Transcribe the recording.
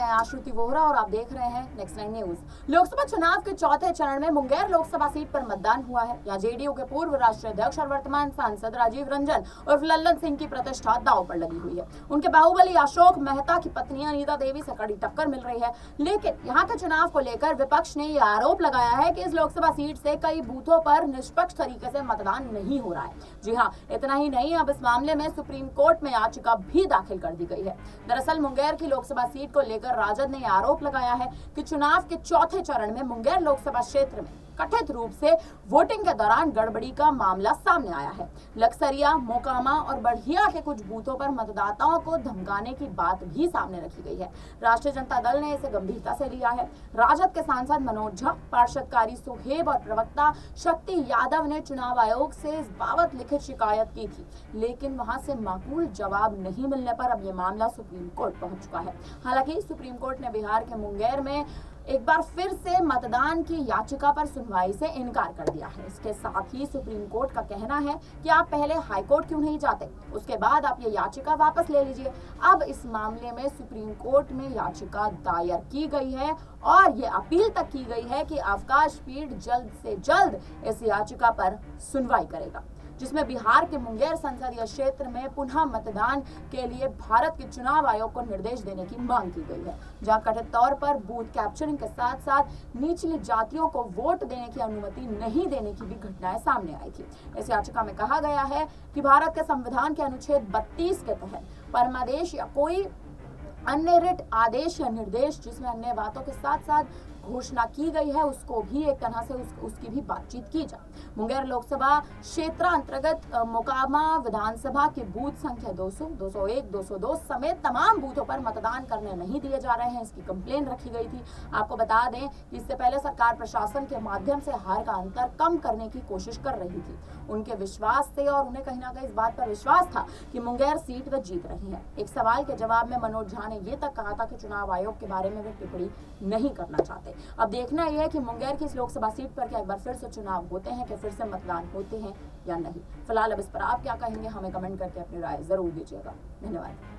मैं आश्रुति वोहरा और आप देख रहे हैं नेक्स्ट 9 न्यूज। लोकसभा चुनाव के चौथे चरण में मुंगेर लोकसभा सीट पर मतदान हुआ है। यहाँ जेडीयू के पूर्व राष्ट्रीय अध्यक्ष और वर्तमान सांसद राजीव रंजन और लल्लन सिंह की प्रतिष्ठा दांव पर लगी हुई है। उनके बाहुबली अशोक मेहता की पत्नी अनीता देवी से कड़ी टक्कर मिल रही है। लेकिन यहाँ के चुनाव को लेकर विपक्ष ने यह आरोप लगाया है कि इस लोकसभा सीट से कई बूथों पर निष्पक्ष तरीके से मतदान नहीं हो रहा है। जी हाँ, इतना ही नहीं, अब इस मामले में सुप्रीम कोर्ट में याचिका भी दाखिल कर दी गई है। दरअसल मुंगेर की लोकसभा सीट को लेकर राजद ने आरोप लगाया है कि चुनाव के चौथे चरण में मुंगेर लोकसभा क्षेत्र में कथित रूप से वोटिंग के दौरान गड़बड़ी का मामला सामने आया है। लक्सरिया, मोकामा और बढ़िया के कुछ बूथों पर मतदाताओं को धमकाने की बात भी सामने रखी गई है। राष्ट्रीय जनता दल ने इसे गंभीरता से लिया है। राजद के सांसद मनोज झा, पार्षद कारी सुहेब और प्रवक्ता शक्ति यादव ने चुनाव आयोग से इस बाबत लिखित शिकायत की थी, लेकिन वहां से माकूल जवाब नहीं मिलने पर अब ये मामला सुप्रीम कोर्ट पहुंच चुका है। हालांकि सुप्रीम कोर्ट ने बिहार के मुंगेर में एक बार फिर से मतदान की याचिका पर सुनवाई से इनकार कर दिया है। इसके साथ ही सुप्रीम कोर्ट का कहना है कि आप पहले हाई कोर्ट क्यों नहीं जाते, उसके बाद आप ये याचिका वापस ले लीजिए। अब इस मामले में सुप्रीम कोर्ट में याचिका दायर की गई है और ये अपील तक की गई है कि अवकाश पीठ जल्द से जल्द इस याचिका पर सुनवाई करेगा, जिसमें बिहार के मुंगेर संसदीय क्षेत्र में पुनः मतदान के लिए भारत के चुनाव आयोग को निर्देश देने की मांग की गई है, जहां कथित तौर पर बूथ कैप्चरिंग के साथ साथ निचली जातियों को वोट देने की अनुमति नहीं देने की भी घटनाएं सामने आई थी। इस याचिका में कहा गया है कि भारत के संविधान के अनुच्छेद 32 के तहत परमादेश या कोई अन्य रिट आदेश या निर्देश जिसमें अन्य बातों के साथ साथ घोषणा की गई है, उसको भी एक तरह से उसकी भी बातचीत की जाए। मुंगेर लोकसभा क्षेत्र अंतर्गत मोकामा विधानसभा के बूथ संख्या 200, 201, 202 समेत तमाम बूथों पर मतदान करने नहीं दिए जा रहे हैं। इसकी कंप्लेन रखी गई थी। आपको बता दें कि इससे पहले सरकार प्रशासन के माध्यम से हार का अंतर कम करने की कोशिश कर रही थी। उनके विश्वास से और उन्हें कहीं ना कहीं इस बात पर विश्वास था कि मुंगेर सीट वे जीत रही है। एक सवाल के जवाब में मनोज झा ने ये तक कहा था कि चुनाव आयोग के बारे में वे टिप्पणी नहीं करना चाहते। अब देखना यह है कि मुंगेर की इस लोकसभा सीट पर क्या एक बार फिर से चुनाव होते हैं, कि फिर से मतदान होते हैं या नहीं। फिलहाल अब इस पर आप क्या कहेंगे, हमें कमेंट करके अपनी राय जरूर दीजिएगा। धन्यवाद।